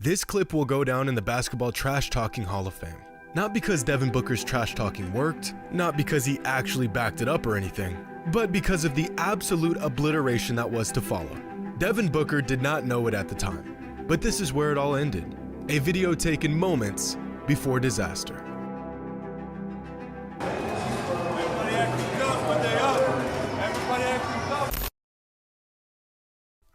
This clip will go down in the Basketball Trash Talking Hall of Fame. Not because Devin Booker's trash talking worked, not because he actually backed it up or anything, but because of the absolute obliteration that was to follow. Devin Booker did not know it at the time, but this is where it all ended. A video taken moments before disaster.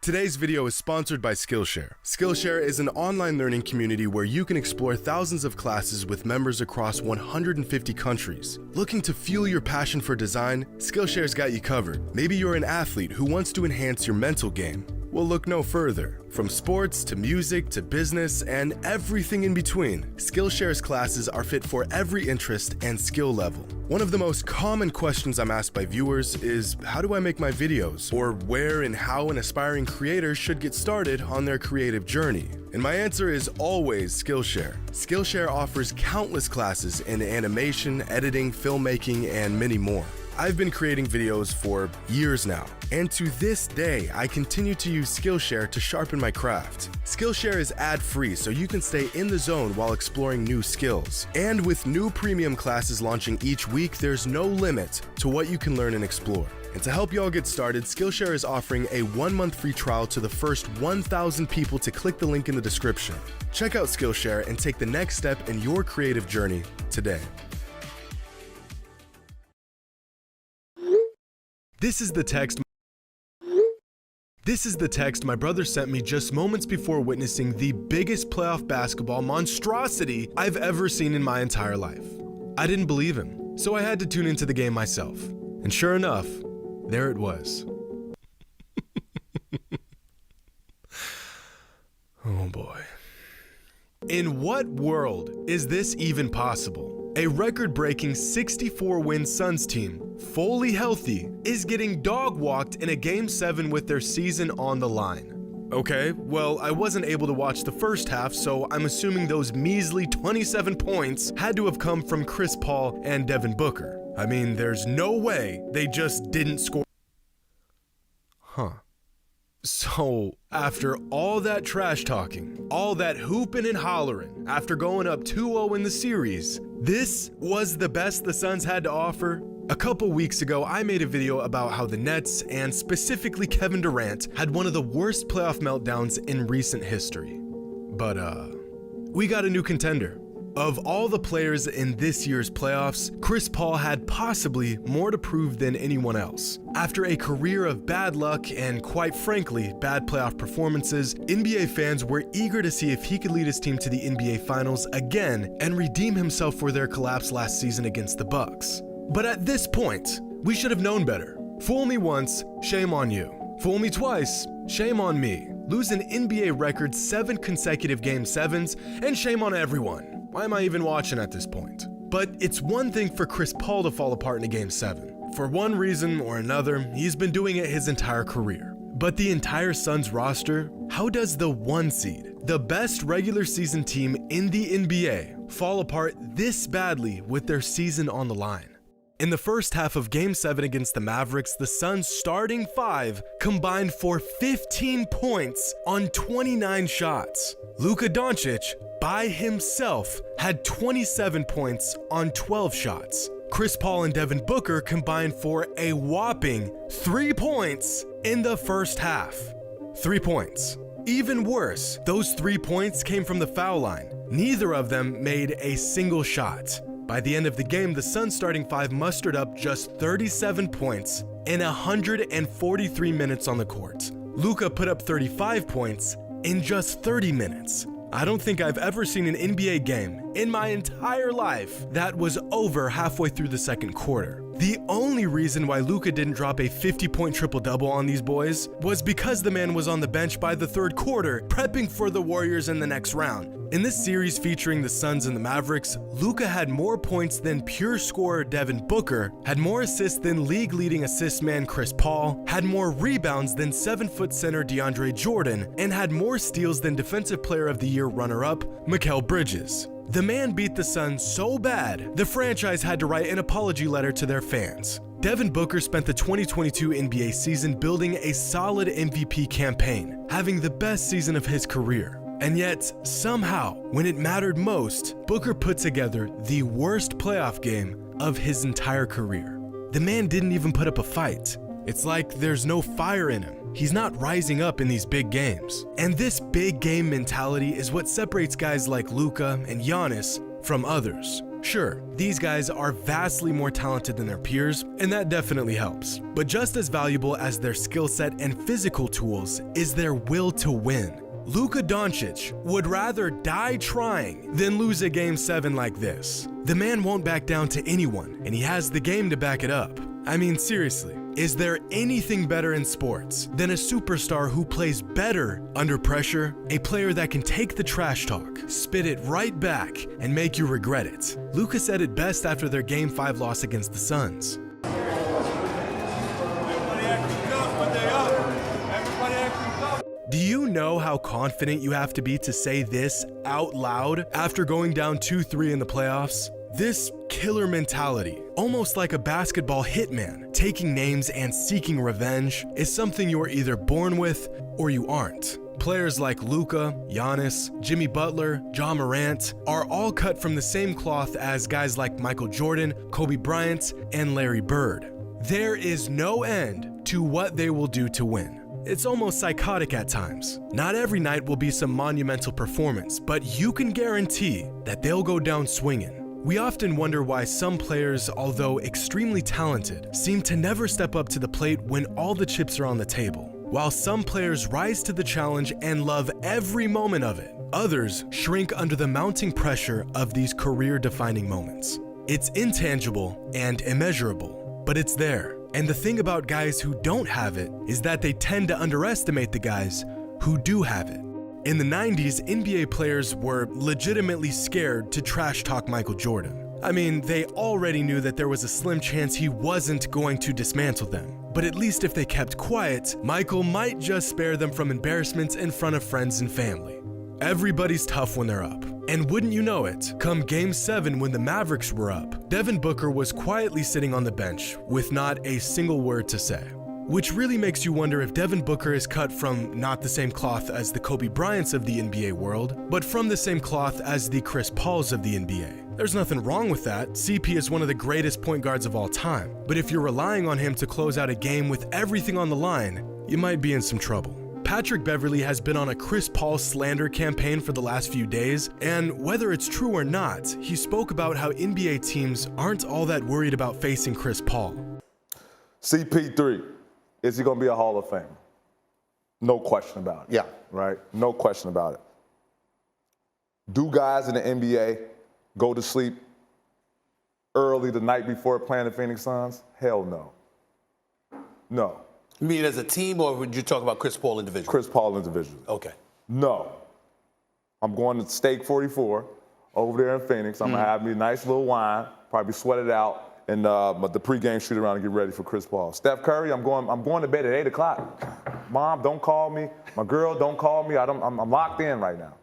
Today's video is sponsored by Skillshare. Skillshare is an online learning community where you can explore thousands of classes with members across 150 countries. Looking to fuel your passion for design? Skillshare's got you covered. Maybe you're an athlete who wants to enhance your mental game. Well, look no further. From sports to music to business and everything in between, Skillshare's classes are fit for every interest and skill level. One of the most common questions I'm asked by viewers is, how do I make my videos? Or where and how an aspiring creator should get started on their creative journey? And my answer is always Skillshare. Skillshare offers countless classes in animation, editing, filmmaking, and many more. I've been creating videos for years now, and to this day, I continue to use Skillshare to sharpen my craft. Skillshare is ad-free, so you can stay in the zone while exploring new skills. And with new premium classes launching each week, there's no limit to what you can learn and explore. And to help y'all get started, Skillshare is offering a 1-month free trial to the first 1,000 people to click the link in the description. Check out Skillshare and take the next step in your creative journey today. This is the text my brother sent me just moments before witnessing the biggest playoff basketball monstrosity I've ever seen in my entire life. I didn't believe him, so I had to tune into the game myself. And sure enough, there it was. Oh boy. In what world is this even possible? A record-breaking 64-win Suns team, fully healthy, is getting dog-walked in a Game 7 with their season on the line. Okay, well, I wasn't able to watch the first half, so I'm assuming those measly 27 points had to have come from Chris Paul and Devin Booker. I mean, there's no way they just didn't score. So, after all that trash talking, all that hooping and hollering, after going up 2-0 in the series, this was the best the Suns had to offer? A couple weeks ago, I made a video about how the Nets, and specifically Kevin Durant, had one of the worst playoff meltdowns in recent history. But, we got a new contender. Of all the players in this year's playoffs, Chris Paul had possibly more to prove than anyone else. After a career of bad luck and, quite frankly, bad playoff performances, NBA fans were eager to see if he could lead his team to the NBA Finals again and redeem himself for their collapse last season against the Bucks. But at this point, we should have known better. Fool me once, shame on you. Fool me twice, shame on me. Lose an NBA record 7 consecutive Game 7s, and shame on everyone. Why am I even watching at this point? But it's one thing for Chris Paul to fall apart in a Game 7. For one reason or another, he's been doing it his entire career. But the entire Suns roster, how does the 1 seed, the best regular season team in the NBA, fall apart this badly with their season on the line? In the first half of Game 7 against the Mavericks, the Suns' starting 5 combined for 15 points on 29 shots. Luka Doncic, by himself, had 27 points on 12 shots. Chris Paul and Devin Booker combined for a whopping 3 points in the first half. 3 points. Even worse, those 3 points came from the foul line. Neither of them made a single shot. By the end of the game, the Suns' starting 5 mustered up just 37 points in 143 minutes on the court. Luka put up 35 points in just 30 minutes. I don't think I've ever seen an NBA game in my entire life that was over halfway through the second quarter. The only reason why Luka didn't drop a 50-point triple-double on these boys was because the man was on the bench by the third quarter, prepping for the Warriors in the next round. In this series featuring the Suns and the Mavericks, Luka had more points than pure scorer Devin Booker, had more assists than league-leading assist man Chris Paul, had more rebounds than 7-foot center DeAndre Jordan, and had more steals than Defensive Player of the Year runner-up Mikal Bridges. The man beat the Suns so bad, the franchise had to write an apology letter to their fans. Devin Booker spent the 2022 NBA season building a solid MVP campaign, having the best season of his career. And yet, somehow, when it mattered most, Booker put together the worst playoff game of his entire career. The man didn't even put up a fight. It's like there's no fire in him. He's not rising up in these big games. And this big game mentality is what separates guys like Luka and Giannis from others. Sure, these guys are vastly more talented than their peers, and that definitely helps. But just as valuable as their skill set and physical tools is their will to win. Luka Doncic would rather die trying than lose a Game 7 like this. The man won't back down to anyone, and he has the game to back it up. I mean, seriously, is there anything better in sports than a superstar who plays better under pressure? A player that can take the trash talk, spit it right back, and make you regret it. Luka said it best after their Game 5 loss against the Suns. Do you know how confident you have to be to say this out loud after going down 2-3 in the playoffs? This killer mentality, almost like a basketball hitman, taking names and seeking revenge, is something you are either born with or you aren't. Players like Luka, Giannis, Jimmy Butler, Ja Morant are all cut from the same cloth as guys like Michael Jordan, Kobe Bryant, and Larry Bird. There is no end to what they will do to win. It's almost psychotic at times. Not every night will be some monumental performance, but you can guarantee that they'll go down swinging. We often wonder why some players, although extremely talented, seem to never step up to the plate when all the chips are on the table. While some players rise to the challenge and love every moment of it, others shrink under the mounting pressure of these career-defining moments. It's intangible and immeasurable, but it's there. And the thing about guys who don't have it is that they tend to underestimate the guys who do have it. In the 90s, NBA players were legitimately scared to trash talk Michael Jordan. I mean, they already knew that there was a slim chance he wasn't going to dismantle them. But at least if they kept quiet, Michael might just spare them from embarrassments in front of friends and family. Everybody's tough when they're up. And wouldn't you know it, come Game 7 when the Mavericks were up, Devin Booker was quietly sitting on the bench with not a single word to say. Which really makes you wonder if Devin Booker is cut from not the same cloth as the Kobe Bryants of the NBA world, but from the same cloth as the Chris Pauls of the NBA. There's nothing wrong with that. CP is one of the greatest point guards of all time. But if you're relying on him to close out a game with everything on the line, you might be in some trouble. Patrick Beverley has been on a Chris Paul slander campaign for the last few days, and whether it's true or not, he spoke about how NBA teams aren't all that worried about facing Chris Paul. CP3, is he going to be a Hall of Famer? No question about it. Yeah. Right? No question about it. Do guys in the NBA go to sleep early the night before playing the Phoenix Suns? Hell no. No. You mean as a team, or would you talk about Chris Paul individually? Chris Paul individually. Okay. No. I'm going to Steak 44 over there in Phoenix. I'm going to have me a nice little wine, probably sweat it out, and the pregame shoot around and get ready for Chris Paul. Steph Curry, I'm going to bed at 8 o'clock. Mom, don't call me. My girl, don't call me. I'm locked in right now.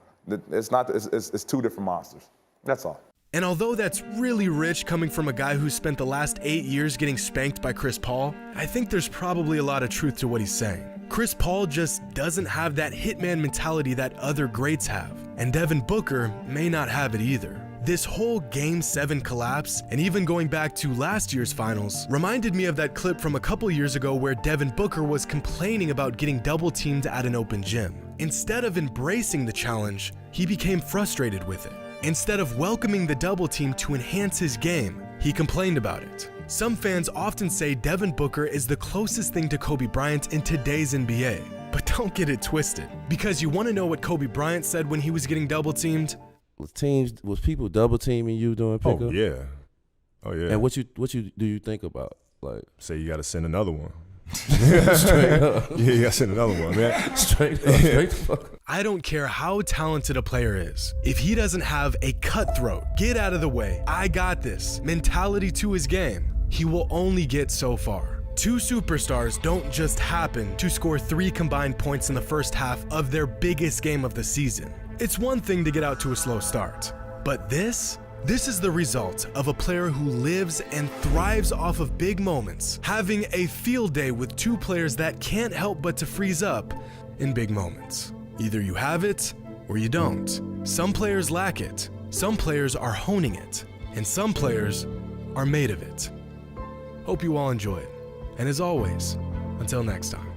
It's two different monsters. That's all. And although that's really rich coming from a guy who spent the last 8 years getting spanked by Chris Paul, I think there's probably a lot of truth to what he's saying. Chris Paul just doesn't have that hitman mentality that other greats have, and Devin Booker may not have it either. This whole Game 7 collapse, and even going back to last year's finals, reminded me of that clip from a couple years ago where Devin Booker was complaining about getting double teamed at an open gym. Instead of embracing the challenge, he became frustrated with it. Instead of welcoming the double team to enhance his game, he complained about it. Some fans often say Devin Booker is the closest thing to Kobe Bryant in today's NBA. But don't get it twisted, because you want to know what Kobe Bryant said when he was getting double teamed? Was people double teaming you during pickup? Oh yeah. And what do you think about? Like, say you got to send another one. straight up. Yeah, you got to send another one, man. Straight the fuck. I don't care how talented a player is. If he doesn't have a cutthroat, get out of the way, I got this mentality to his game, he will only get so far. Two superstars don't just happen to score 3 combined points in the first half of their biggest game of the season. It's one thing to get out to a slow start, but this is the result of a player who lives and thrives off of big moments, having a field day with 2 players that can't help but to freeze up in big moments. Either you have it or you don't. Some players lack it, some players are honing it, and some players are made of it. Hope you all enjoy it. And as always, until next time.